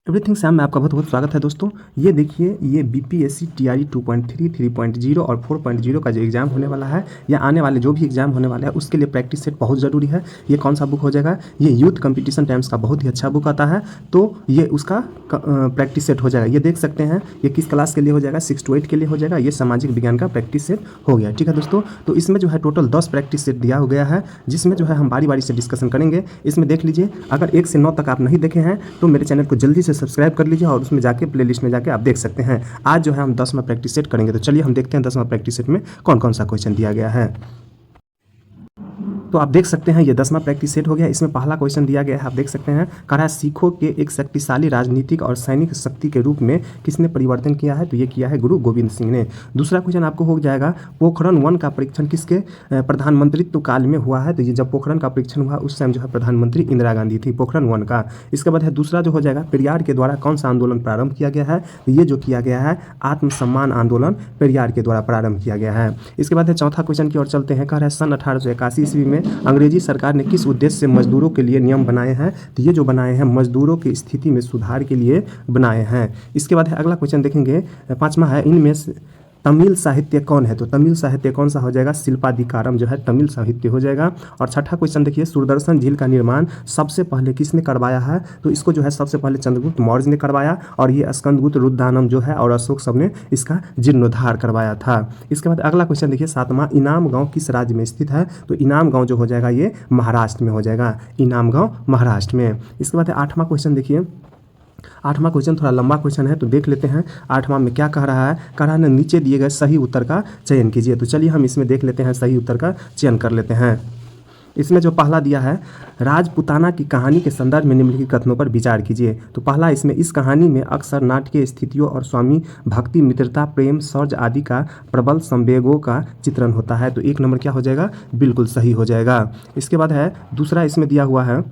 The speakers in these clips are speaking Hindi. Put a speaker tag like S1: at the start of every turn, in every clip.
S1: एवरीथिंग सैम में आपका बहुत बहुत स्वागत है दोस्तों। ये देखिए, ये बीपीएससी टीआरई 2.3, 3.0 और 4.0 का जो एग्ज़ाम होने वाला है या आने वाले जो भी एग्ज़ाम होने वाला है उसके लिए प्रैक्टिस सेट बहुत ज़रूरी है। ये कौन सा बुक हो जाएगा? ये यूथ कंपटीशन टाइम्स का बहुत ही अच्छा बुक आता है, तो ये उसका प्रैक्टिस सेट हो जाएगा। ये देख सकते हैं, ये किस क्लास के लिए हो जाएगा? 6 to 8 के लिए हो जाएगा। ये सामाजिक विज्ञान का प्रैक्टिस सेट हो गया। ठीक है दोस्तों, तो इसमें जो है टोटल 10 प्रैक्टिस सेट दिया हो गया है, जिसमें जो है हम बारी बारी से डिस्कशन करेंगे। इसमें देख लीजिए, अगर 1 से 9 तक आप नहीं देखे हैं तो मेरे चैनल को जल्दी से सब्सक्राइब कर लीजिए और उसमें जाके प्लेलिस्ट में जाके आप देख सकते हैं। आज जो है हम 10वां प्रैक्टिस सेट करेंगे, तो चलिए हम देखते हैं 10वां प्रैक्टिस सेट में कौन कौन सा क्वेश्चन दिया गया है। तो आप देख सकते हैं, ये 10वां प्रैक्टिस सेट हो गया। इसमें पहला क्वेश्चन दिया गया है, आप देख सकते हैं, कह रहा है सिखों के एक शक्तिशाली राजनीतिक और सैनिक शक्ति के रूप में किसने परिवर्तन किया है? तो ये किया है गुरु गोविंद सिंह ने। दूसरा क्वेश्चन आपको हो जाएगा, पोखरण 1 का परीक्षण किसके प्रधानमंत्रित्व काल में हुआ है? तो ये जब पोखरण का परीक्षण हुआ उस टाइम जो है प्रधानमंत्री इंदिरा गांधी थी, पोखरण 1 का। इसके बाद है दूसरा जो हो जाएगा, पेरियार के द्वारा कौन सा आंदोलन प्रारंभ किया गया है? तो ये जो किया गया है आत्मसम्मान आंदोलन पेरियार के द्वारा प्रारंभ किया गया है। इसके बाद है चौथा क्वेश्चन की ओर चलते हैं। कह रहा है सन 1881 ईस्वी में अंग्रेजी सरकार ने किस उद्देश्य से मजदूरों के लिए नियम बनाए हैं? तो ये जो बनाए हैं मजदूरों की स्थिति में सुधार के लिए बनाए हैं। इसके बाद है अगला क्वेश्चन देखेंगे, पांचवा है, इनमें से तमिल साहित्य कौन है? तो तमिल साहित्य कौन सा हो जाएगा? शिल्पाधिकारम जो है तमिल साहित्य हो जाएगा। और छठा क्वेश्चन देखिए, सूरदर्शन झील का निर्माण सबसे पहले किसने करवाया है? तो इसको जो है सबसे पहले चंद्रगुप्त मौर्य ने करवाया, और ये स्कंदगुप्त रुद्रदानम जो है और अशोक सब ने इसका जीर्णोद्धार करवाया था। इसके बाद अगला क्वेश्चन देखिए, सातवां, इनाम गांव किस राज्य में स्थित है? तो इनाम गांव जो हो जाएगा ये महाराष्ट्र में हो जाएगा, इनाम गांव महाराष्ट्र में। इसके बाद 8वां क्वेश्चन देखिए, 8वां क्वेश्चन थोड़ा लंबा क्वेश्चन है, तो देख लेते हैं 8वां में क्या कह रहा है। कह रहा है नीचे दिए गए सही उत्तर का चयन कीजिए। तो चलिए हम इसमें देख लेते हैं, सही उत्तर का चयन कर लेते हैं। इसमें जो पहला दिया है, राजपुताना की कहानी के संदर्भ में निम्नलिखित कथनों पर विचार कीजिए। तो पहला, इसमें इस कहानी में अक्सर नाटकीय स्थितियों और स्वामी भक्ति, मित्रता, प्रेम, शौर्य आदि का प्रबल संवेगों का चित्रण होता है। तो 1 नंबर क्या हो जाएगा? बिल्कुल सही हो जाएगा। इसके बाद है दूसरा, इसमें दिया हुआ है,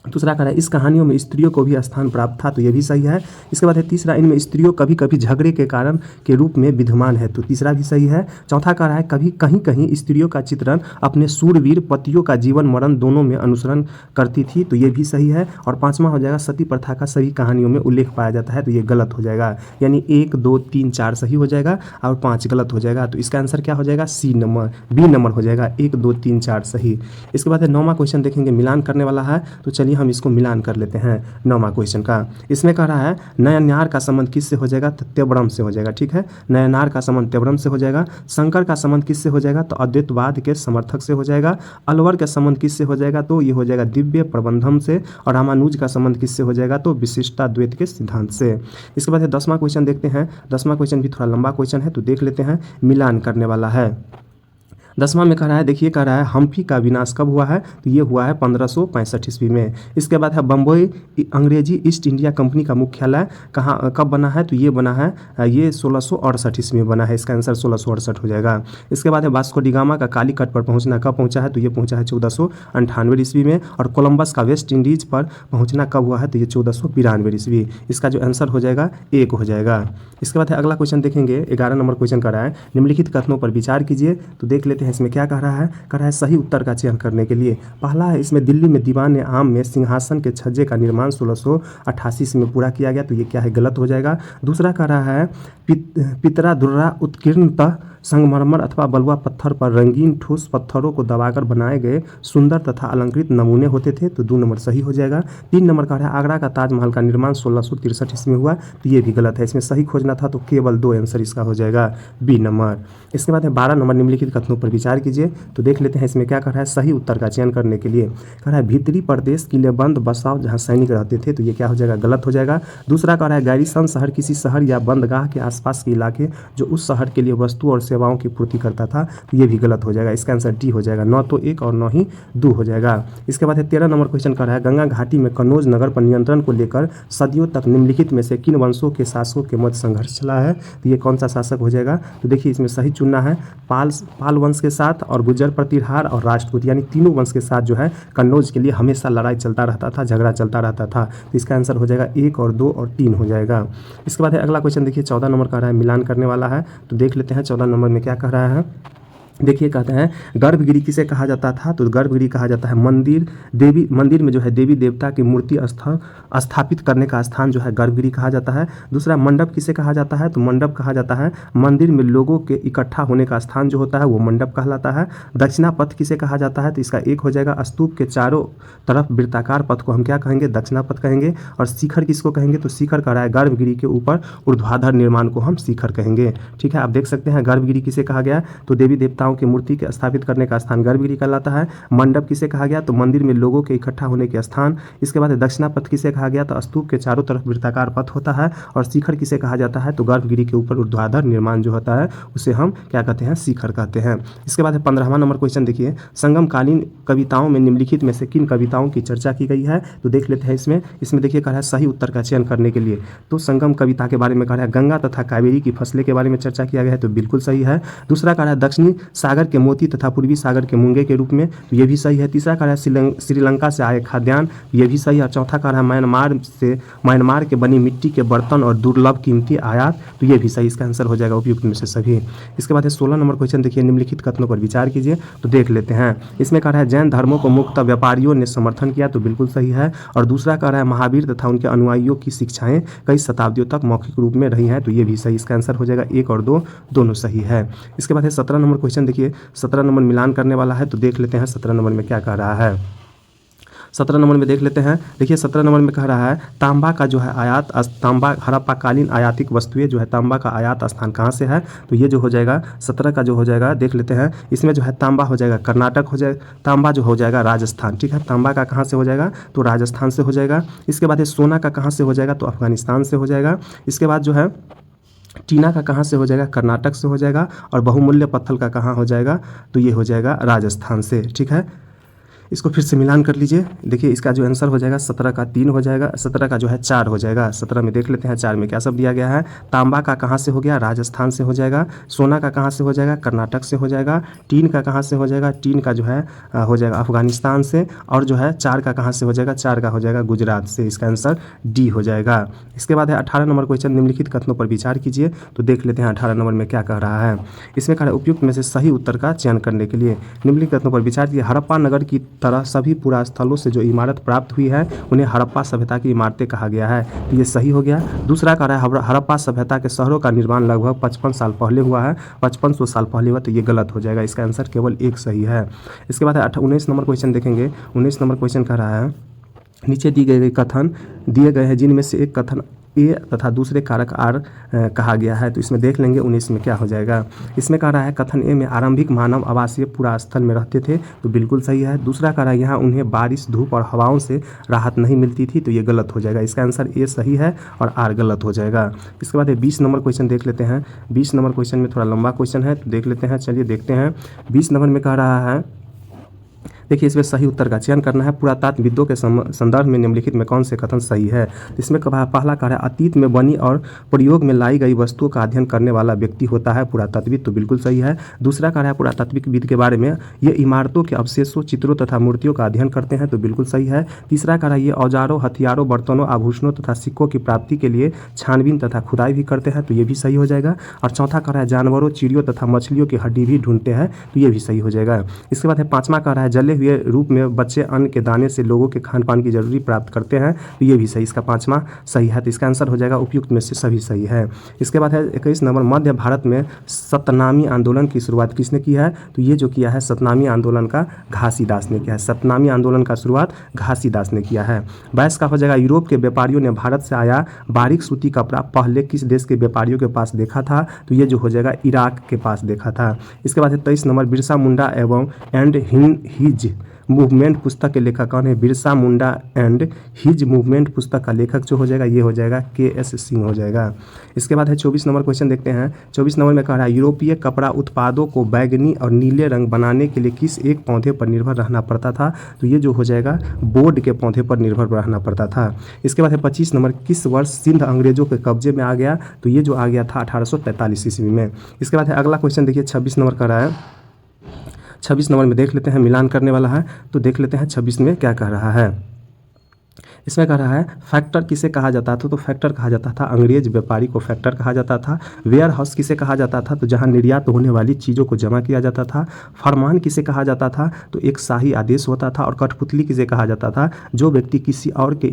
S1: दूसरा कह रहा है इस कहानियों में स्त्रियों को भी स्थान प्राप्त था। तो ये भी सही है। इसके बाद है तीसरा, इनमें स्त्रियों कभी कभी झगड़े के कारण के रूप में विद्यमान है। तो तीसरा भी सही है। चौथा कह रहा है कभी कहीं कहीं स्त्रियों का चित्रण अपने सूरवीर पतियों का जीवन मरण दोनों में अनुसरण करती थी। तो ये भी सही है। और 5वां हो जाएगा, सती प्रथा का सभी कहानियों में उल्लेख पाया जाता है। तो ये गलत हो जाएगा, यानी 1, 2, 3, 4 सही हो जाएगा और 5 गलत हो जाएगा। तो इसका आंसर क्या हो जाएगा? सी नंबर, बी नंबर हो जाएगा, 1, 2, 3, 4 सही। इसके बाद है 9वां क्वेश्चन देखेंगे, मिलान करने वाला है। तो चलिए हम इसको मिलान कर लेते हैं 9वां क्वेश्चन का। इसमें कह रहा है नयनार का संबंध किससे हो जाएगा? तो त्यवरम से हो जाएगा। ठीक है, नयनार का संबंध त्यवरम से हो जाएगा। शंकर का संबंध किससे हो जाएगा? तो अद्वैतवाद के समर्थक से हो जाएगा। अलवर का संबंध किससे हो जाएगा? तो ये हो जाएगा दिव्य प्रबंधम से। और रामानुज का संबंध किससे हो जाएगा? तो विशिष्टाद्वैत के सिद्धांत से। इसके बाद 10वां क्वेश्चन देखते हैं। 10वां क्वेश्चन भी थोड़ा लंबा क्वेश्चन है, तो देख लेते हैं, मिलान करने वाला है। 10वां में कह रहा है, देखिए कह रहा है हम्फी का विनाश कब हुआ है? तो ये हुआ है 1565 ईस्वी में। इसके बाद है बम्बई अंग्रेजी ईस्ट इंडिया कंपनी का मुख्यालय कहाँ कब बना है? तो ये बना है, ये 1668 ईस्वी में बना है। इसका आंसर 1668 हो जाएगा। इसके बाद है वास्को डी गामा का कालीकट पर पहुंचना कब पहुंचा है? तो ये पहुंचा है 1498 ईस्वी में। और कोलंबस का वेस्ट इंडीज पर पहुंचना कब हुआ है? तो ये 1492 ईस्वी। इसका जो आंसर हो जाएगा 1 हो जाएगा। इसके बाद है अगला क्वेश्चन देखेंगे, 11 नंबर क्वेश्चन कर रहा है, निम्नलिखित कथनों पर विचार कीजिए। तो देख लेते हैं इसमें क्या कह रहा है। कह रहा है सही उत्तर का चयन करने के लिए पहला है, इसमें दिल्ली में दीवान आम में सिंहासन के छज्जे का निर्माण 1688 में पूरा किया गया। तो ये क्या है? गलत हो जाएगा। दूसरा कह रहा है पितरा दुर्रा उत्कीर्णतः संगमरमर अथवा बलुआ पत्थर पर रंगीन ठोस पत्थरों को दबाकर बनाए गए सुंदर तथा अलंकृत नमूने होते थे। तो 2 नंबर सही हो जाएगा। 3 नंबर कह रहा है आगरा का ताजमहल का निर्माण 1663 ईस्वी में हुआ। तो ये भी गलत है। इसमें सही खोजना था तो केवल 2 आंसर इसका हो जाएगा, बी नंबर। इसके बाद है 12 नंबर, निम्नलिखित कथनों पर विचार कीजिए। तो देख लेते हैं इसमें क्या कर रहा है, सही उत्तर का चयन करने के लिए। कह रहा है भीतरी प्रदेश किलेबंद बसाव जहाँ सैनिक रहते थे। तो ये क्या हो जाएगा? गलत हो जाएगा। दूसरा कह रहा है गैरीसन शहर किसी शहर या बंदगाह के आसपास के इलाके जो उस शहर के लिए वस्तु और सेवाओं की पूर्ति करता था। तो ये भी गलत हो जाएगा। इसका आंसर डी हो जाएगा, 9 तो 1 और 9 ही 2 हो जाएगा। इसके बाद है 13 नंबर क्वेश्चन कर रहा है, गंगा घाटी में कन्नौज नगर पर नियंत्रण को लेकर सदियों तक निम्नलिखित में से किन वंशों के शासकों के मध्य संघर्ष चला है? तो ये कौन सा शासक हो जाएगा? तो देखिए इसमें सही चुनना है, पाल वंश के साथ और गुर्जर प्रतिहार और राजपूत, यानी तीनों वंश के साथ जो है कन्नौज के लिए हमेशा लड़ाई चलता रहता था, झगड़ा चलता रहता था। तो इसका आंसर हो जाएगा 1 और 2 और 3 हो जाएगा। इसके बाद है अगला क्वेश्चन देखिए, 14 नंबर कह रहा है मिलान करने वाला है। तो देख लेते हैं 14 नंबर में क्या कह रहा है। देखिए कहते हैं गर्भगृह किसे कहा जाता था, तो गर्भगृह कहा जाता है मंदिर में जो है देवी देवता की मूर्ति स्थापित करने का स्थान जो है गर्भगृह कहा जाता है। दूसरा मंडप किसे कहा जाता है, तो मंडप कहा जाता है मंदिर में लोगों के इकट्ठा होने का स्थान जो होता है वो मंडप कहलाता है। दक्षिणा पथ किसे कहा जाता है, तो इसका एक हो जाएगा स्तूप के चारों तरफ वृत्ताकार पथ को हम क्या कहेंगे, दक्षिणा पथ कहेंगे। और शिखर किसको कहेंगे, तो शिखर कह रहा है गर्भगृह के ऊपर ऊर्ध्वाधर निर्माण को हम शिखर कहेंगे। ठीक है, आप देख सकते हैं गर्भगृह किसे कहा गया, तो देवी देवताओं की मूर्ति के स्थापित करने का स्थान गर्भगृह कहलाता है। मंडप किसे कहा गया, तो मंदिर में लोगों के इकट्ठा होने के स्थान। इसके बाद दक्षिणा पथ किसे कहा गया, तो स्तूप के चारों तरफ वृत्ताकार पथ होता है। और शिखर किसे कहा जाता है, तो गर्भगृह के ऊपर ऊर्ध्वाधर निर्माण जो होता है उसे हम क्या कहते हैं, शिखर कहते हैं। इसके बाद 15वां नंबर क्वेश्चन देखिए, संगमकालीन कविताओं में निम्नलिखित में से किन कविताओं की चर्चा की गई है, तो देख लेते हैं इसमें देखिए कह रहा है सही उत्तर का चयन करने के लिए। तो संगम कविता के बारे में कह रहा है गंगा तथा कावेरी की फसलें के बारे में चर्चा किया गया है, तो बिल्कुल सही है। दूसरा कह रहा है दक्षिणी सागर के मोती तथा पूर्वी सागर के मूंगे के रूप में, तो ये भी सही है। तीसरा कह रहा है श्रीलंका से आए खाद्यान्न, ये भी सही है। चौथा कह रहा है म्यांमार के बनी मिट्टी के बर्तन और दुर्लभ कीमती आयात, तो ये भी सही, इसका आंसर हो जाएगा उपयुक्त में से सभी। इसके बाद 16 नंबर क्वेश्चन देखिए, निम्नलिखित कथनों पर विचार कीजिए, तो देख लेते हैं। इसमें कह रहा है जैन धर्मों को मुक्त व्यापारियों ने समर्थन किया, तो बिल्कुल सही है। और दूसरा कह रहा है महावीर तथा उनके अनुयायियों की शिक्षाएं कई शताब्दियों तक मौखिक रूप में रही हैं, तो ये भी सही, इसका आंसर हो जाएगा 1 और 2 दोनों सही है। इसके बाद 17 नंबर क्वेश्चन देखिए, 17 नंबर मिलान करने वाला है, तो देख लेते हैं 17 नंबर में क्या कह रहा है। 17 नंबर में देख लेते हैं, देखिए 17 नंबर में कह रहा है तांबा का जो है आयात, तांबा हड़प्पाकालीन आयातिक वस्तुएं जो है तांबा का आयात स्थान कहाँ से है, तो ये जो हो जाएगा 17 का जो हो जाएगा देख लेते हैं। इसमें जो है तांबा हो जाएगा कर्नाटक हो जाएगा, तांबा जो हो जाएगा राजस्थान। ठीक है, तांबा का कहाँ से हो जाएगा, तो राजस्थान से हो जाएगा। इसके बाद सोना का कहाँ से हो जाएगा, तो अफगानिस्तान से हो जाएगा। इसके बाद जो है टीना का कहाँ से हो जाएगा, कर्नाटक से हो जाएगा। और बहुमूल्य पत्थर का कहाँ हो जाएगा, तो ये हो जाएगा राजस्थान से। ठीक है, इसको फिर से मिलान कर लीजिए, देखिए इसका जो आंसर हो जाएगा 17 का 3 हो जाएगा, 17 का जो है 4 हो जाएगा। 17 में देख लेते हैं 4 में क्या सब दिया गया है। तांबा का कहाँ से हो गया, राजस्थान से हो जाएगा। सोना का कहाँ से हो जाएगा, कर्नाटक से हो जाएगा। टीन का कहाँ से हो जाएगा, टीन का जो है हो जाएगा अफगानिस्तान से। और जो है 4 का कहाँ से हो जाएगा, 4 का हो जाएगा गुजरात से, इसका आंसर डी हो जाएगा। इसके बाद है 18 नंबर क्वेश्चन, निम्नलिखित कथनों पर विचार कीजिए, तो देख लेते हैं 18 नंबर में क्या कह रहा है। इसमें कह रहा है उपयुक्त में से सही उत्तर का चयन करने के लिए निम्नलिखित कथनों पर विचार कीजिए। हड़प्पा नगर की तरह सभी पुरातन स्थलों से जो इमारत प्राप्त हुई है उन्हें हड़प्पा सभ्यता की इमारतें कहा गया है, तो ये सही हो गया। दूसरा कह रहा है हड़प्पा सभ्यता के शहरों का निर्माण लगभग 55 साल पहले हुआ है, 5500 साल पहले हुआ, तो ये गलत हो जाएगा, इसका आंसर केवल 1 सही है। इसके बाद 19 नंबर क्वेश्चन देखेंगे। 19 नंबर क्वेश्चन कह रहा है नीचे दिए गए कथन दिए गए हैं जिनमें से एक कथन ए तथा दूसरे कारक आर कहा गया है, तो इसमें देख लेंगे 19 में क्या हो जाएगा। इसमें कह रहा है कथन ए में आरंभिक मानव आवासीय पूरा स्थल में रहते थे, तो बिल्कुल सही है। दूसरा कह रहा है यहाँ उन्हें बारिश धूप और हवाओं से राहत नहीं मिलती थी, तो ये गलत हो जाएगा, इसका आंसर ए सही है और आर गलत हो जाएगा। इसके बाद 20 नंबर क्वेश्चन देख लेते हैं। 20 नंबर क्वेश्चन में थोड़ा लंबा क्वेश्चन है, तो देख लेते हैं, चलिए देखते हैं। 20 नंबर में कह रहा है देखिए इसमें सही उत्तर का चयन करना है। पुरातत्वविदों के संदर्भ में निम्नलिखित में कौन से कथन सही है। इसमें पहला कह रहा है अतीत में बनी और प्रयोग में लाई गई वस्तुओं का अध्ययन करने वाला व्यक्ति होता है पुरातत्वविद, तो बिल्कुल सही है। दूसरा कह रहा है पुरातत्वविद के बारे में ये इमारतों के अवशेषों, चित्रों तथा मूर्तियों का अध्ययन करते हैं, तो बिल्कुल सही है। तीसरा कह रहा है ये औजारों, हथियारों, बर्तनों, आभूषणों तथा सिक्कों की प्राप्ति के लिए छानबीन तथा खुदाई भी करते हैं, तो ये भी सही हो जाएगा। और चौथा कह रहा है जानवरों, चिड़ियों तथा मछलियों की हड्डी भी ढूंढते हैं, तो ये भी सही हो जाएगा। इसके बाद है पांचवा कह रहा है जले हुए रूप में बच्चे अन्न के दाने से लोगों के खान पान की जरूरी प्राप्त करते हैं, तो ये भी सही, इसका 5वां सही है, तो इसका आंसर हो जाएगा उपयुक्त में से सभी सही है। इसके बाद है 21 नंबर मध्य भारत में सतनामी आंदोलन की शुरुआत किसने की है, तो ये जो किया है सतनामी आंदोलन का घासीदास ने किया है। सतनामी आंदोलन का शुरुआत घासीदास ने किया है। 22 का हो जाएगा यूरोप के व्यापारियों ने भारत से आया बारीक सूती कपड़ा पहले किस देश के व्यापारियों के पास देखा था, तो ये जो हो जाएगा इराक के पास देखा था। इसके बाद है 23 नंबर बिरसा मुंडा एवं एंड हिज मूवमेंट पुस्तक के लेखक कौन है, Birsa Munda and his movement पुस्तक का लेखक जो हो जाएगा ये हो जाएगा के.एस. सिंह हो जाएगा। इसके बाद है 24 नंबर क्वेश्चन देखते हैं। 24 नंबर में कह रहा है यूरोपीय कपड़ा उत्पादों को बैंगनी और नीले रंग बनाने के लिए किस एक पौधे पर निर्भर रहना पड़ता था, तो ये जो हो जाएगा बोर्ड के पौधे पर निर्भर रहना पड़ता था। इसके बाद है 25 नंबर किस वर्ष सिंध अंग्रेजों के कब्जे में आ गया, तो ये जो आ गया था 1843 ईस्वी में। इसके बाद है अगला क्वेश्चन देखिए 26 नंबर कह रहा है। 26 नंबर में देख लेते हैं, मिलान करने वाला है, तो देख लेते हैं 26 में क्या कह रहा है। इसमें कह रहा है फैक्टर किसे कहा जाता था, तो फैक्टर कहा जाता था अंग्रेज व्यापारी को फैक्टर कहा जाता था। वेयर हाउस किसे कहा जाता था, तो जहां निर्यात होने वाली चीज़ों को जमा किया जाता था। फरमान किसे कहा जाता था, तो एक शाही आदेश होता था। और कठपुतली किसे कहा जाता था, जो व्यक्ति किसी और के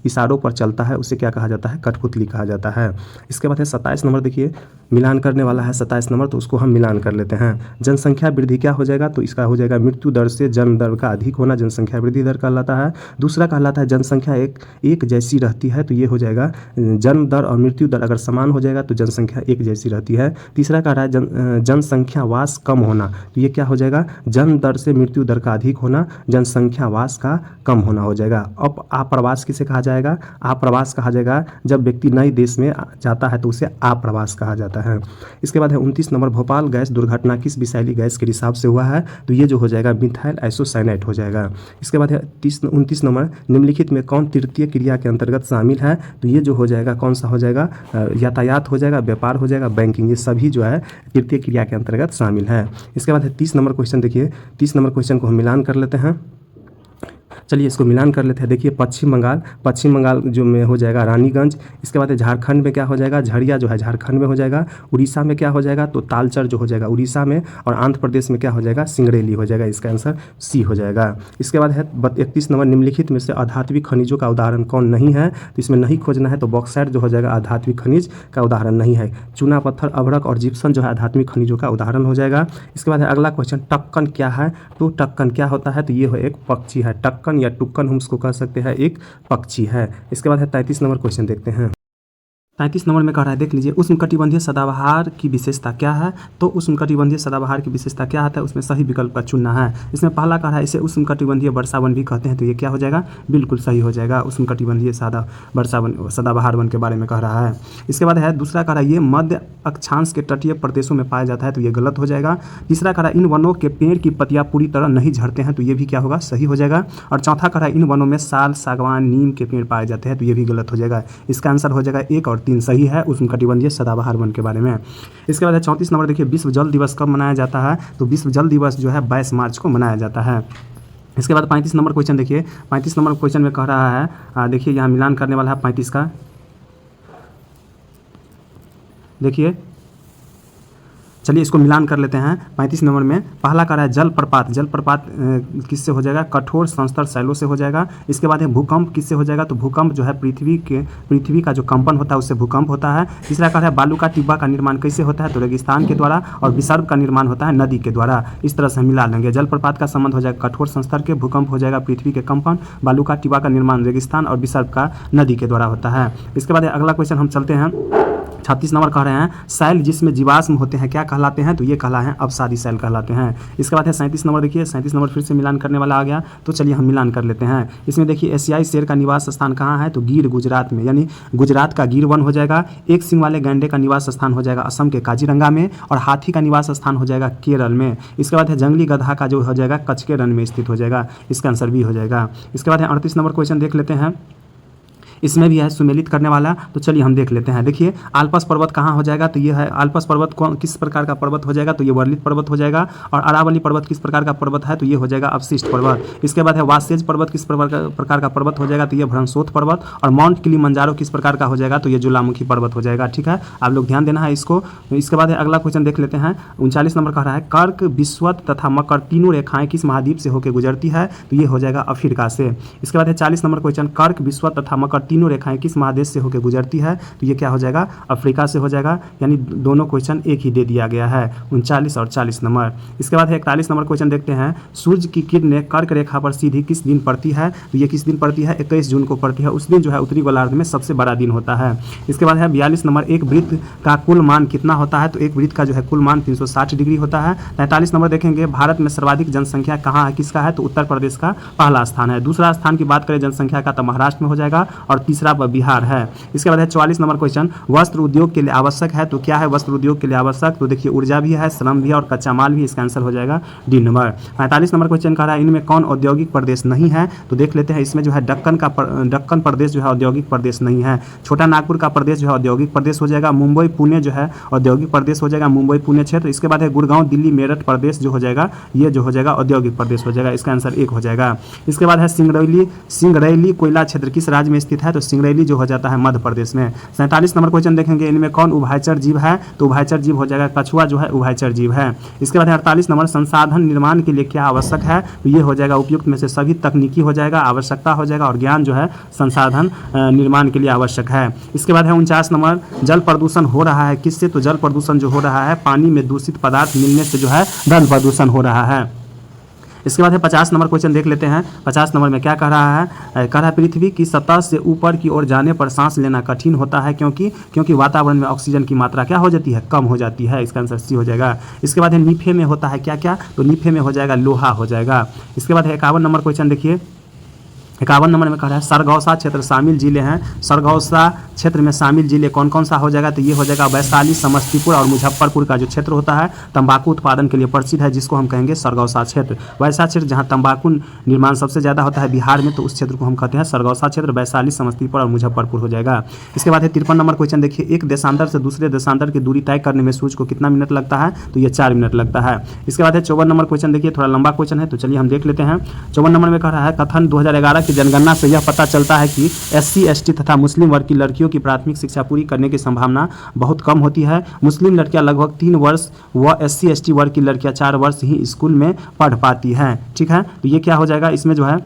S1: इशारों पर चलता है उसे क्या कहा जाता है, कठपुतली कहा जाता है। इसके बाद है 27 नंबर, देखिए मिलान करने वाला है 27 नंबर, तो उसको हम मिलान कर लेते हैं। जनसंख्या वृद्धि क्या हो जाएगा, तो इसका हो जाएगा मृत्यु दर से जन्म दर का अधिक होना, जनसंख्या वृद्धि दर कहलाता है। दूसरा कहलाता है जनसंख्या एक जैसी रहती है, तो ये हो जाएगा जन्म दर और मृत्यु दर अगर समान हो जाएगा तो जनसंख्या एक जैसी रहती है। तीसरा कह रहा है जनसंख्या वास कम होना, तो ये क्या हो जाएगा, जन्म दर से मृत्यु दर का अधिक होना, जनसंख्या वास का कम होना हो जाएगा। अब आप्रवास किसे कहा जाएगा, आप्रवास कहा जाएगा जब व्यक्ति नए देश में जाता है तो उसे आप्रवास कहा जाता है। इसके बाद है 29 नंबर, भोपाल गैस दुर्घटना किस विषैली गैस के रिसाव से हुआ है, तो ये जो हो जाएगा मिथाइल आइसोसाइनेट हो जाएगा। इसके बाद है 29 नंबर, निम्नलिखित में कौन तृतीय क्रिया के अंतर्गत शामिल है, तो ये जो हो जाएगा कौन सा हो जाएगा, यातायात हो जाएगा, व्यापार हो जाएगा, बैंकिंग, ये सभी जो है तृतीय क्रिया के अंतर्गत शामिल है। इसके बाद है 30 नंबर क्वेश्चन, देखिए 30 नंबर क्वेश्चन को हम मिलान कर लेते हैं। चलिए इसको मिलान कर लेते हैं। देखिए पश्चिम बंगाल जो में हो जाएगा रानीगंज। इसके बाद झारखंड में क्या हो जाएगा, झरिया जो है झारखंड में हो जाएगा। उड़ीसा में क्या हो जाएगा, तो तालचर जो हो जाएगा उड़ीसा में। और आंध्र प्रदेश में क्या हो जाएगा, सिंगरेली हो जाएगा। इसका आंसर सी हो जाएगा। इसके बाद है 31 नंबर, निम्नलिखित में से अधात्विक खनिजों का उदाहरण कौन नहीं है, तो इसमें नहीं खोजना है, तो बॉक्साइट जो हो जाएगा अधात्विक खनिज का उदाहरण नहीं है। चूना पत्थर, अभ्रक और जिप्सम जो है अधात्विक खनिजों का उदाहरण हो जाएगा। इसके बाद है अगला क्वेश्चन, टक्कन क्या है, तो टक्कन क्या होता है, तो ये एक पक्षी है। टक्कन या टुक्कन हम उसको कह सकते हैं, एक पक्षी है। इसके बाद है 33 नंबर क्वेश्चन देखते हैं। 35 नंबर में कह रहा है, देख लीजिए उष्णकटिबंधीय सदाबहार की विशेषता क्या है, तो उष्णकटिबंधीय सदाबहार की विशेषता क्या आता है, उसमें सही विकल्प का चुनना है। इसमें पहला कह रहा है इसे उष्णकटिबंधीय वर्षावन भी कहते हैं, तो ये क्या हो जाएगा, बिल्कुल सही हो जाएगा। उष्णकटिबंधीय सदाबहार वन के बारे में कह रहा है। इसके बाद है दूसरा कह रहा है ये मध्य अक्षांश के तटीय प्रदेशों में पाया जाता है, तो ये गलत हो जाएगा। तीसरा कह रहा है इन वनों के पेड़ की पत्तियां पूरी तरह नहीं झड़ते हैं, तो ये भी क्या होगा, सही हो जाएगा। और चौथा कह रहा है इन वनों में साल, सागवान, नीम के पेड़ पाए जाते हैं, तो ये भी गलत हो जाएगा। इसका आंसर हो जाएगा 1 और 3 सही है उष्णकटिबंधीय सदाबहार वन के बारे में। इसके बाद है 34 नंबर, देखिए विश्व जल दिवस कब मनाया जाता है, तो विश्व जल दिवस जो है 22 मार्च को मनाया जाता है। इसके बाद 35 नंबर क्वेश्चन देखिए, 35 नंबर क्वेश्चन में कह रहा है देखिए यहाँ मिलान करने वाला है 35 का। देखिए चलिए इसको मिलान कर लेते हैं। 35 नंबर में पहला कह रहा है जलप्रपात किससे हो जाएगा, कठोर संस्तर शैलों से हो जाएगा। इसके बाद है भूकंप किससे हो जाएगा, तो भूकंप जो है पृथ्वी का जो कंपन होता है उससे भूकंप होता है। तीसरा कह रहा है बालू का टिब्बा का निर्माण कैसे होता है, तो रेगिस्तान के द्वारा। और विसर्ग का निर्माण होता है नदी के द्वारा। इस तरह से हम मिला लेंगे। जलप्रपात का संबंध हो जाएगा कठोर संस्तर के, भूकंप हो जाएगा पृथ्वी के कंपन, बालू का टिब्बा का निर्माण रेगिस्तान और विसर्ग का नदी के द्वारा होता है। इसके बाद अगला क्वेश्चन हम चलते हैं। 36 नंबर कह रहे हैं सेल जिसमें जीवाश्म होते हैं क्या कहलाते हैं, तो ये कहलाते हैं अपसारी सेल कहलाते हैं। इसके बाद है 37 नंबर, देखिए 37 नंबर फिर से मिलान करने वाला आ गया, तो चलिए हम मिलान कर लेते हैं। इसमें देखिए एशियाई शेर का निवास स्थान कहाँ है, तो गिर गुजरात में, यानी गुजरात का गिर वन हो जाएगा। एक सिंह वाले गैंडे का निवास स्थान हो जाएगा असम के काजीरंगा में। और हाथी का निवास स्थान हो जाएगा केरल में। इसके बाद है जंगली गधा का जो हो जाएगा कच्छ के रण में स्थित हो जाएगा। इसका आंसर भी हो जाएगा। इसके बाद है 38 नंबर क्वेश्चन देख लेते हैं। इसमें भी है सुमेलित करने वाला, तो चलिए हम देख लेते हैं। देखिए आल्पस पर्वत कहाँ हो जाएगा, तो ये है आल्पस पर्वत किस प्रकार का पर्वत हो जाएगा, तो ये वर्लित पर्वत हो जाएगा। और अरावली पर्वत किस प्रकार का पर्वत है, तो ये हो जाएगा अवशिष्ट पर्वत। इसके बाद है वासेज पर्वत किस प्रकार का पर्वत हो जाएगा, तो ये भ्रंशोथ पर्वत। और माउंट किलिमंजारो किस प्रकार का हो जाएगा, तो ये ज्वालामुखी पर्वत हो जाएगा। ठीक है, आप लोग ध्यान देना है इसको। इसके बाद अगला क्वेश्चन देख लेते हैं। 39 नंबर कह रहा है कर्क, विश्वत तथा मकर तीनों रेखाएं किस महाद्वीप से होकर गुजरती है, तो ये हो जाएगा अफ्रीका से। इसके बाद है 40 नंबर क्वेश्चन, कर्क, विश्वत तथा मकर तीनों रेखाएं किस महादेश से होकर गुजरती है, तो ये क्या हो जाएगा, अफ्रीका से हो जाएगा। यानी दोनों क्वेश्चन एक ही दे दिया गया है, 39 और 40 नंबर। इसके बाद 41 नंबर क्वेश्चन देखते हैं। सूर्य की किरणें कर्क रेखा पर सीधी किस दिन पड़ती है, तो ये किस दिन पड़ती है, 21 जून को पड़ती है। उस दिन जो है उत्तरी गोलार्ध में सबसे बड़ा दिन होता है। इसके बाद है 42 नंबर, एक वृत्त का कुल मान कितना होता है, तो एक वृत्त का जो है कुल मान 360 डिग्री होता है। 43 नंबर देखेंगे, भारत में सर्वाधिक जनसंख्या कहाँ है, किसका है, तो उत्तर प्रदेश का पहला स्थान है। दूसरा स्थान की बात करें जनसंख्या का, तो महाराष्ट्र में हो जाएगा। और और तीसरा बिहार है। इसके बाद है 44 नंबर क्वेश्चन, वस्त्र उद्योग के लिए आवश्यक है, तो क्या है वस्त्र उद्योग के लिए आवश्यक, तो देखिए ऊर्जा भी है, श्रम भी है और कच्चा माल भी, इसका आंसर हो जाएगा डी नंबर। 45 नंबर क्वेश्चन कह रहा है इनमें कौन औद्योगिक प्रदेश नहीं है, तो देख लेते हैं इसमें जो है दक्कन प्रदेश जो है औद्योगिक प्रदेश नहीं है। छोटा नागपुर का प्रदेश जो है औद्योगिक प्रदेश हो जाएगा। मुंबई पुणे जो है औद्योगिक प्रदेश हो जाएगा, मुंबई पुणे क्षेत्र। इसके बाद है गुड़गांव दिल्ली मेरठ प्रदेश जो हो जाएगा, ये जो हो जाएगा औद्योगिक प्रदेश हो जाएगा, इसका आंसर 1 हो जाएगा। इसके बाद है सिंगरैली कोयला क्षेत्र किस राज्य में स्थित है, तो सिंगरैली जो हो जाता है मध्य प्रदेश में। 47 नंबर क्वेश्चन देखेंगे इनमें कौन उभयचर जीव है, तो उभयचर जीव हो जाएगा कछुआ जो है उभयचर जीव है। इसके बाद 48 नंबर संसाधन निर्माण के लिए क्या आवश्यक है, तो ये हो जाएगा उपयुक्त में से सभी, तकनीकी हो जाएगा, आवश्यकता हो जाएगा और ज्ञान जो है संसाधन निर्माण के लिए आवश्यक है। इसके बाद है 49 नंबर जल प्रदूषण हो रहा है किससे, तो जल प्रदूषण जो हो रहा है पानी में दूषित पदार्थ मिलने से जो है जल प्रदूषण हो रहा है। इसके बाद है 50 नंबर क्वेश्चन देख लेते हैं। 50 नंबर में क्या कह रहा है, कह रहा है पृथ्वी की सतह से ऊपर की ओर जाने पर सांस लेना कठिन होता है क्योंकि वातावरण में ऑक्सीजन की मात्रा क्या हो जाती है, कम हो जाती है, इसका आंसर सी हो जाएगा। इसके बाद है नीफे में होता है क्या क्या, तो नीफे में हो जाएगा लोहा हो जाएगा। इसके बाद है 51 नंबर क्वेश्चन देखिए, 51 नंबर में कह रहा है सरगौसा क्षेत्र शामिल जिले हैं, सरगौसा क्षेत्र में शामिल जिले कौन कौन सा हो जाएगा, तो ये हो जाएगा वैशाली, समस्तीपुर और मुजफ्फरपुर का जो क्षेत्र होता है तंबाकू उत्पादन के लिए प्रसिद्ध है, जिसको हम कहेंगे सरगौसा क्षेत्र। वैसा क्षेत्र जहाँ तंबाकू निर्माण सबसे ज़्यादा होता है बिहार में, तो उस क्षेत्र को हम कहते हैं सरगौसा क्षेत्र। वैशाली, समस्तीपुर और मुजफ्फरपुर हो जाएगा। इसके बाद है 53 नंबर क्वेश्चन देखिए, एक देशांतर से दूसरे देशांतर की दूरी तय करने में सूर्य को कितना मिनट लगता है, तो ये 4 मिनट लगता है। इसके बाद है 54 नंबर क्वेश्चन देखिए, थोड़ा लंबा क्वेश्चन है तो चलिए हम देख लेते हैं। 54 नंबर में कह रहा है कथन 2011 की जनगणना से यह पता चलता है कि SC ST तथा मुस्लिम वर्ग की लड़कियों की प्राथमिक शिक्षा पूरी करने की संभावना बहुत कम होती है। मुस्लिम लड़कियां लगभग 3 वर्ष व SC ST वर्ग की लड़कियां 4 वर्ष ही स्कूल में पढ़ पाती हैं। ठीक है, तो ये क्या हो जाएगा, इसमें जो है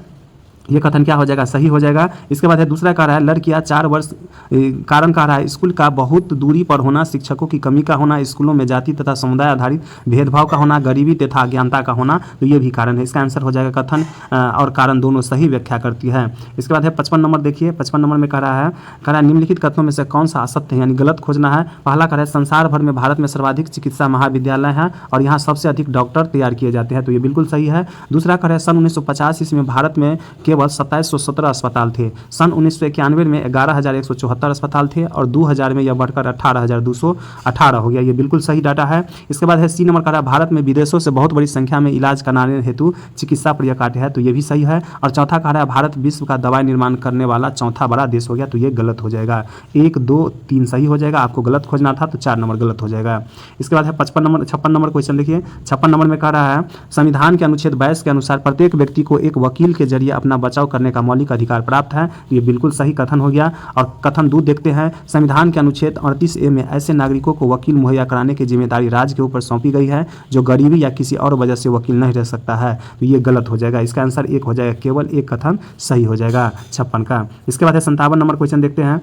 S1: ये कथन क्या हो जाएगा, सही हो जाएगा। इसके बाद है दूसरा कह रहा है लड़कियां 4 वर्ष, कारण कह रहा है स्कूल का बहुत दूरी पर होना, शिक्षकों की कमी का होना, स्कूलों में जाति तथा समुदाय आधारित भेदभाव का होना, गरीबी तथा अज्ञानता का होना, तो ये भी कारण है। इसका आंसर हो जाएगा कथन और कारण दोनों सही व्याख्या करती है। इसके बाद है 55 नंबर देखिए, 55 नंबर में कह रहा है निम्नलिखित कथनों में से कौन सा असत्य है, यानी गलत खोजना है। पहला कह रहा है संसार भर में भारत में सर्वाधिक चिकित्सा महाविद्यालय है और यहाँ सबसे अधिक डॉक्टर तैयार किए जाते हैं, तो ये बिल्कुल सही है। दूसरा कह रहा है सन 1950 ईस्वी में भारत में केवल 2717 अस्पताल थे, सन 1991 में 11,174 अस्पताल थे और 2000 में यह बढ़कर 18,218 हो गया, ये बिल्कुल सही डाटा है। इसके बाद है सी नंबर कह रहा है भारत में विदेशों से बहुत बड़ी संख्या में इलाज कराने हेतु चिकित्सा पर्यटक है, तो ये भी सही है। और चौथा कह रहा है भारत विश्व का दवाई निर्माण करने वाला चौथा बड़ा देश हो गया, तो ये गलत हो जाएगा। 1 2 3 सही हो जाएगा, आपको गलत खोजना था तो 4 नंबर गलत हो जाएगा। इसके बाद है 56 नंबर क्वेश्चन देखिए, 56 नंबर में कह रहा है संविधान के अनुच्छेद 22 के अनुसार प्रत्येक व्यक्ति को एक वकील के जरिए अपना बचाव करने का मौलिक अधिकार प्राप्त है, तो ये बिल्कुल सही कथन हो गया। और कथन 2 देखते हैं, संविधान के अनुच्छेद 38A में ऐसे नागरिकों को वकील मुहैया कराने की जिम्मेदारी राज्य के ऊपर सौंपी गई है जो गरीबी या किसी और वजह से वकील नहीं रह सकता है, तो ये गलत हो जाएगा। इसका आंसर 1 हो जाएगा, केवल एक कथन सही हो जाएगा 56 का। इसके बाद है 57 नंबर क्वेश्चन देखते हैं।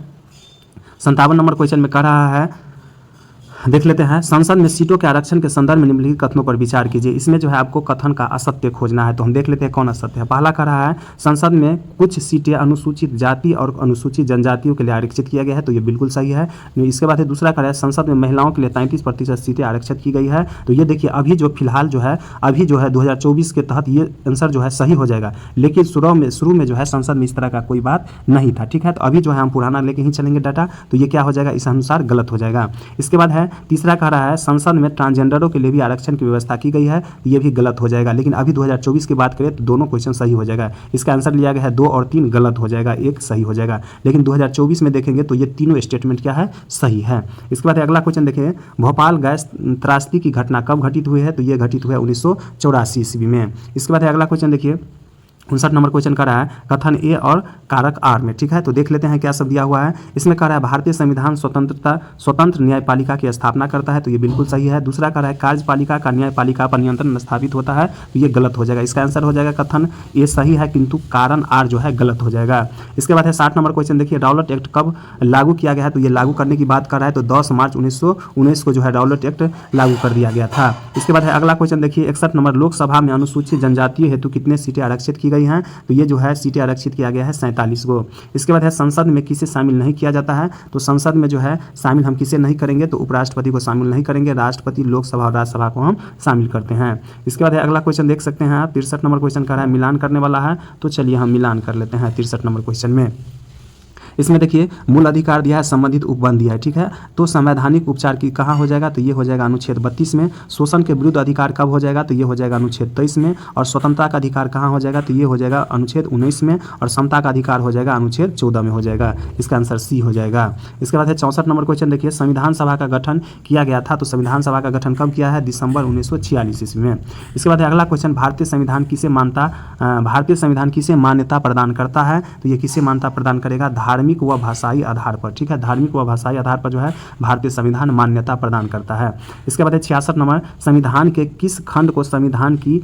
S1: 57 नंबर क्वेश्चन में कह रहा है, देख लेते हैं, संसद में सीटों के आरक्षण के संदर्भ में निम्नलिखित कथनों पर विचार कीजिए। इसमें जो है आपको कथन का असत्य खोजना है, तो हम देख लेते हैं कौन असत्य है। पहला कह रहा है संसद में कुछ सीटें अनुसूचित जाति और अनुसूचित जनजातियों के लिए आरक्षित किया गया है, तो ये बिल्कुल सही है। इसके बाद है दूसरा कह रहा है संसद में महिलाओं के लिए 33% सीटें आरक्षित की गई है, तो ये देखिए अभी जो फिलहाल जो है 2024 के तहत ये आंसर जो है सही हो जाएगा, लेकिन शुरू में जो है संसद में इस तरह का कोई बात नहीं था। ठीक है, तो अभी जो है हम पुराना लेके ही चलेंगे डाटा, तो ये क्या हो जाएगा, इस अनुसार गलत हो जाएगा। इसके बाद है तीसरा कह रहा है संसद में ट्रांसजेंडरों के लिए भी आरक्षण की व्यवस्था की गई है, ये भी गलत हो जाएगा, लेकिन अभी 2024 की बात करें तो दोनों क्वेश्चन सही हो जाएगा। इसका आंसर लिया गया है 2 और 3 गलत हो जाएगा, 1 सही हो जाएगा, लेकिन 2024 में देखेंगे तो ये तीनों स्टेटमेंट क्या है, सही है। इसके बाद अगला क्वेश्चन देखें, भोपाल गैस त्रासदी की घटना कब घटित हुई है, तो ये घटित हुआ है 1984 ईस्वी में। इसके बाद अगला क्वेश्चन देखिए, 59 नंबर क्वेश्चन कर रहा है कथन ए और कारक आर में। ठीक है, तो देख लेते हैं क्या सब दिया हुआ है। इसमें कह रहा है भारतीय संविधान स्वतंत्र न्यायपालिका की स्थापना करता है, तो ये बिल्कुल सही है। दूसरा कह रहा है कार्यपालिका का न्यायपालिका पर नियंत्रण स्थापित होता है, तो ये गलत हो जाएगा। इसका आंसर हो जाएगा कथन ए सही है, किंतु कारण आर जो है गलत हो जाएगा। इसके बाद है 60 नंबर क्वेश्चन देखिए, राउलेट एक्ट कब लागू किया गया है, तो ये लागू करने की बात कर रहा है, तो 10 मार्च 1919 को जो है राउलेट एक्ट लागू कर दिया गया था। इसके बाद है अगला क्वेश्चन देखिए, 61 नंबर लोकसभा में अनुसूचित जनजातीय हेतु कितने सीटें आरक्षित की गई हैं, तो ये जो है सीटें आरक्षित किया गया है 47 को। इसके बाद है संसद में किसे शामिल नहीं किया जाता है, तो संसद में जो है शामिल हम किसे नहीं करेंगे, तो उपराष्ट्रपति को शामिल नहीं करेंगे, राष्ट्रपति, लोकसभा और राज्यसभा को हम शामिल करते हैं। इसके बाद है अगला क्वेश्चन देख सकते हैं, 63 नंबर क्वेश्चन कर रहा है मिलान करने वाला है, तो चलिए हम मिलान कर लेते हैं 63 नंबर क्वेश्चन में। इसमें देखिए मूल अधिकार दिया है, संबंधित उपबंध दिया है, ठीक है। तो संवैधानिक उपचार की कहाँ हो जाएगा, तो ये हो जाएगा अनुच्छेद 32 में। शोषण के विरुद्ध अधिकार कब हो जाएगा, तो ये हो जाएगा अनुच्छेद 23 में। और स्वतंत्रता का अधिकार कहाँ हो जाएगा, तो ये हो जाएगा अनुच्छेद 19 में। और समता का अधिकार हो जाएगा अनुच्छेद 14 में हो जाएगा। इसका आंसर सी हो जाएगा। इसके बाद है 64 नंबर क्वेश्चन देखिए, संविधान सभा का गठन किया गया था, तो संविधान सभा का गठन कब किया है, दिसंबर 1946 ईस्वी में। इसके बाद अगला क्वेश्चन, भारतीय संविधान किसे मान्यता प्रदान करता है, तो ये किसे मान्यता प्रदान करेगा, धार्मिक व भाषाई आधार पर, ठीक है। धार्मिक व भाषाई आधार पर जो है भारतीय संविधान मान्यता प्रदान करता है। इसके बाद 66 नंबर, संविधान के किस खंड को संविधान की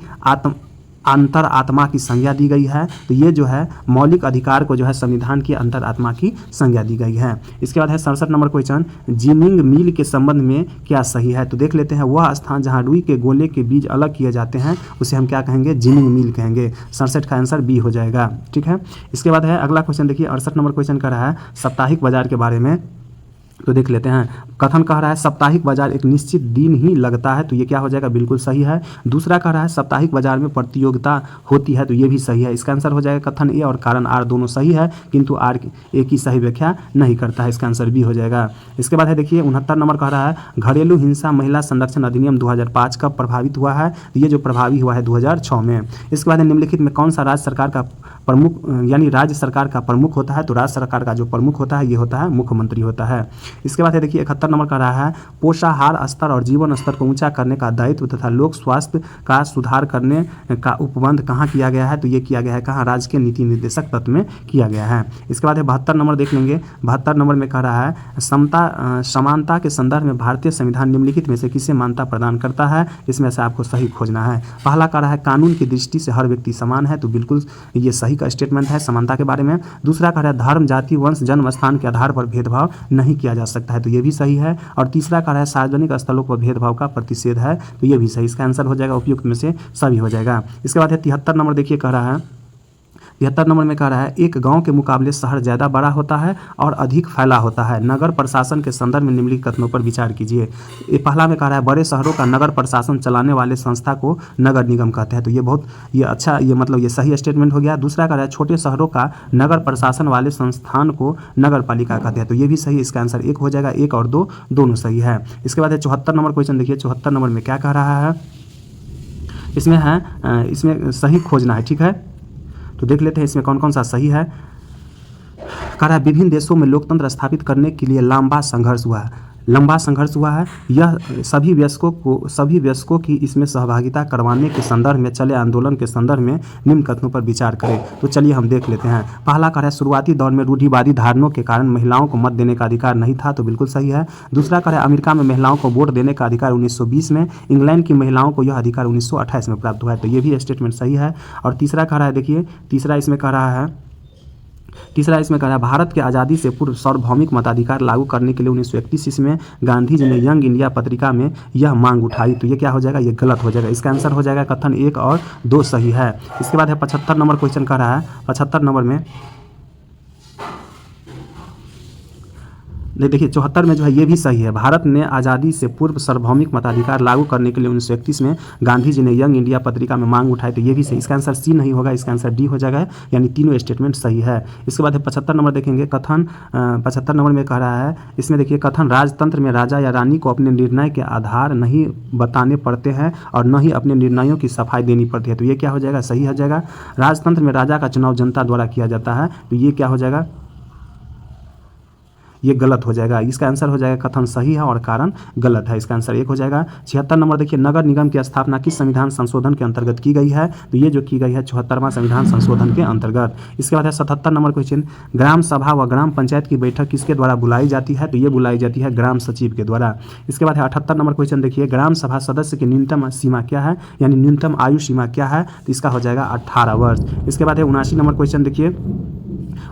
S1: अंतर आत्मा की संज्ञा दी गई है, तो ये जो है मौलिक अधिकार को जो है संविधान की अंतर आत्मा की संज्ञा दी गई है। इसके बाद है 67 नंबर क्वेश्चन, जिनिंग मिल के संबंध में क्या सही है, तो देख लेते हैं। वह स्थान जहां रुई के गोले के बीज अलग किए जाते हैं उसे हम क्या कहेंगे, जिनिंग मिल कहेंगे। 67 का आंसर बी हो जाएगा, ठीक है। इसके बाद है अगला क्वेश्चन देखिए, 68 नंबर क्वेश्चन कर रहा है साप्ताहिक बाजार के बारे में, तो देख लेते हैं। कथन कह रहा है साप्ताहिक बाजार एक निश्चित दिन ही लगता है, तो ये क्या हो जाएगा, बिल्कुल सही है। दूसरा कह रहा है साप्ताहिक बाजार में प्रतियोगिता होती है, तो ये भी सही है। इसका आंसर हो जाएगा कथन ए और कारण आर दोनों सही है, किंतु आर ए की सही व्याख्या नहीं करता है। इसका आंसर बी हो जाएगा। इसके बाद है देखिए 69 नंबर कह रहा है घरेलू हिंसा महिला संरक्षण अधिनियम 2005 कब प्रभावित हुआ है, तो ये जो प्रभावी हुआ है 2006 में। इसके बाद निम्नलिखित में कौन सा राज्य सरकार का प्रमुख यानी राज्य सरकार का प्रमुख होता है, तो राज्य सरकार का जो प्रमुख होता है ये होता है मुख्यमंत्री होता है। इसके बाद है देखिए 71 नंबर का रहा है पोषाहार स्तर और जीवन स्तर को ऊंचा करने का दायित्व तथा लोक स्वास्थ्य का सुधार करने का उपबंध कहाँ किया गया है, तो ये किया गया है कहाँ, राज्य के नीति निर्देशक तत्व में किया गया है। इसके बाद है 72 नंबर देख लेंगे। 72 नंबर में कह रहा है समानता के संदर्भ में भारतीय संविधान निम्नलिखित में से किसे मान्यता प्रदान करता है, इसमें से आपको सही खोजना है। पहला कह रहा है कानून की दृष्टि से हर व्यक्ति समान है, तो बिल्कुल ये सही का स्टेटमेंट है समानता के बारे में। दूसरा कह रहा है धर्म जाति वंश जन्म स्थान के आधार पर भेदभाव नहीं किया जा सकता है, तो ये भी सही है। और तीसरा कह रहा है सार्वजनिक स्थलों पर भेदभाव का प्रतिषेध है, तो ये भी सही। इसका आंसर हो जाएगा उपयुक्त में से सभी हो जाएगा। इसके बाद है 73 नंबर देखिए कह रहा है 73 नंबर में कह रहा है एक गांव के मुकाबले शहर ज़्यादा बड़ा होता है और अधिक फैला होता है। नगर प्रशासन के संदर्भ में निम्नलिखित कथनों पर विचार कीजिए। ये पहला में कह रहा है बड़े शहरों का नगर प्रशासन चलाने वाले संस्था को नगर निगम कहते हैं, तो ये अच्छा ये सही स्टेटमेंट हो गया। दूसरा कह रहा है छोटे शहरों का नगर प्रशासन वाले संस्थान को नगर पालिका कहते हैं, तो ये भी सही। इसका आंसर एक हो जाएगा, एक और दो दोनों सही है। इसके बाद है 74 नंबर क्वेश्चन देखिए। 74 नंबर में क्या कह रहा है, इसमें सही खोजना है, ठीक है। तो देख लेते हैं इसमें कौन कौन सा सही है। कह रहा है विभिन्न देशों में लोकतंत्र स्थापित करने के लिए लंबा संघर्ष हुआ है। यह सभी वयस्कों की इसमें सहभागिता करवाने के संदर्भ में चले आंदोलन के संदर्भ में निम्न कथनों पर विचार करें, तो चलिए हम देख लेते हैं। पहला कह रहा है शुरुआती दौर में रूढ़िवादी धारणाओं के कारण महिलाओं को मत देने का अधिकार नहीं था, तो बिल्कुल सही है। दूसरा कह रहा है अमेरिका में महिलाओं को वोट देने का अधिकार 1920 में, इंग्लैंड की महिलाओं को यह अधिकार 1928 में प्राप्त हुआ है, तो ये भी स्टेटमेंट सही है। और तीसरा कह रहा है देखिए तीसरा इसमें कह रहा है भारत के आज़ादी से पूर्व सार्वभौमिक मताधिकार लागू करने के लिए 1931 ईस्वी में गांधी जी ने यंग इंडिया पत्रिका में यह मांग उठाई, तो ये क्या हो जाएगा, ये गलत हो जाएगा। इसका आंसर हो जाएगा कथन एक और दो सही है। इसके बाद है 75 नंबर क्वेश्चन कर रहा है। 75 नंबर में देखिए 74 में जो है ये भी सही है। भारत ने आज़ादी से पूर्व सार्वभौमिक मताधिकार लागू करने के लिए 1931 में गांधी जी ने यंग इंडिया पत्रिका में मांग उठाई, तो ये भी सही। इसका आंसर सी नहीं होगा, इसका आंसर डी हो जाएगा, यानी तीनों स्टेटमेंट सही है। इसके बाद है 75 नंबर देखेंगे। कथन 75 नंबर में कह रहा है, इसमें देखिए कथन राजतंत्र में राजा या रानी को अपने निर्णय के आधार नहीं बताने पड़ते हैं और न ही अपने निर्णयों की सफाई देनी पड़ती है, तो ये क्या हो जाएगा, सही हो जाएगा। राजतंत्र में राजा का चुनाव जनता द्वारा किया जाता है, तो ये क्या हो जाएगा, ये गलत हो जाएगा। इसका आंसर हो जाएगा कथन सही है और कारण गलत है। इसका आंसर एक हो जाएगा। 76 नंबर देखिए नगर निगम की स्थापना किस संविधान संशोधन के अंतर्गत की गई है, तो ये जो की गई है 74वां संविधान संशोधन के अंतर्गत। इसके बाद है 77 नंबर क्वेश्चन ग्राम सभा व ग्राम पंचायत की बैठक किसके द्वारा बुलाई जाती है, तो ये बुलाई जाती है ग्राम सचिव के द्वारा। इसके बाद है 78 नंबर क्वेश्चन देखिए ग्राम सभा सदस्य की न्यूनतम सीमा क्या है, यानी न्यूनतम आयु सीमा क्या है, तो इसका हो जाएगा 18 वर्ष। इसके बाद है 79 नंबर क्वेश्चन देखिए।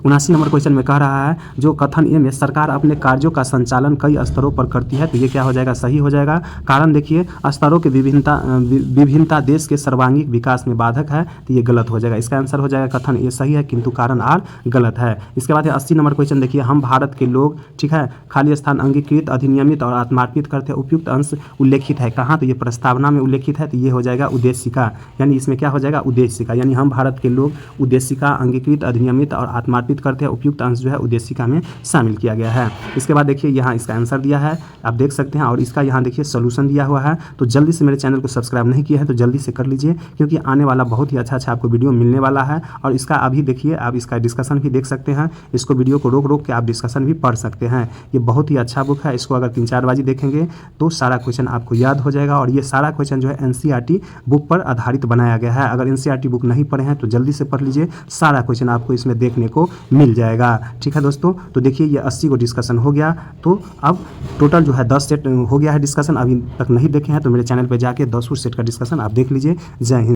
S1: 79 नंबर क्वेश्चन में कह रहा है जो कथन ए में सरकार अपने कार्यों का संचालन कई स्तरों पर करती है, तो ये क्या हो जाएगा, सही हो जाएगा। कारण देखिए स्तरों की विभिन्नता देश के सर्वांगीण विकास में बाधक है, तो ये गलत हो जाएगा। इसका आंसर हो जाएगा कथन ए सही है किंतु कारण आर गलत है। इसके बाद है 80 नंबर क्वेश्चन देखिए हम भारत के लोग, ठीक है, खाली स्थान अंगीकृत अधिनियमित और आत्मार्पित करते हैं। उपयुक्त अंश उल्लेखित है कहाँ, तो ये प्रस्तावना में उल्लेखित है, तो ये हो जाएगा उद्देशिका, यानी इसमें क्या हो जाएगा, उद्देशिका, यानी हम भारत के लोग उद्देशिका अंगीकृत अधिनियमित और आत्मार्पित समर्पित करते हैं उपयुक्त अंश जो है उद्देशिका में शामिल किया गया है। इसके बाद देखिए यहाँ इसका आंसर दिया है, आप देख सकते हैं, और इसका यहाँ देखिए सोल्यूशन दिया हुआ है। तो जल्दी से मेरे चैनल को सब्सक्राइब नहीं किया है तो जल्दी से कर लीजिए, क्योंकि आने वाला बहुत ही अच्छा आपको वीडियो मिलने वाला है। और इसका अभी देखिए आप इसका डिस्कशन भी देख सकते हैं, इसको वीडियो को रोक के आप डिस्कशन भी पढ़ सकते हैं। ये बहुत ही अच्छा बुक है, इसको अगर 3-4 बाजी देखेंगे तो सारा क्वेश्चन आपको याद हो जाएगा। और ये सारा क्वेश्चन जो है एनसीईआरटी बुक पर आधारित बनाया गया है। अगर एनसीईआरटी बुक नहीं पढ़े हैं तो जल्दी से पढ़ लीजिए, सारा क्वेश्चन आपको इसमें देखने को मिल जाएगा। ठीक है दोस्तों, तो देखिए ये 80 को डिस्कशन हो गया। तो अब टोटल जो है 10 सेट हो गया है डिस्कशन। अभी तक नहीं देखे हैं तो मेरे चैनल पर जाके 10 सेट का डिस्कशन आप देख लीजिए। जय हिंद।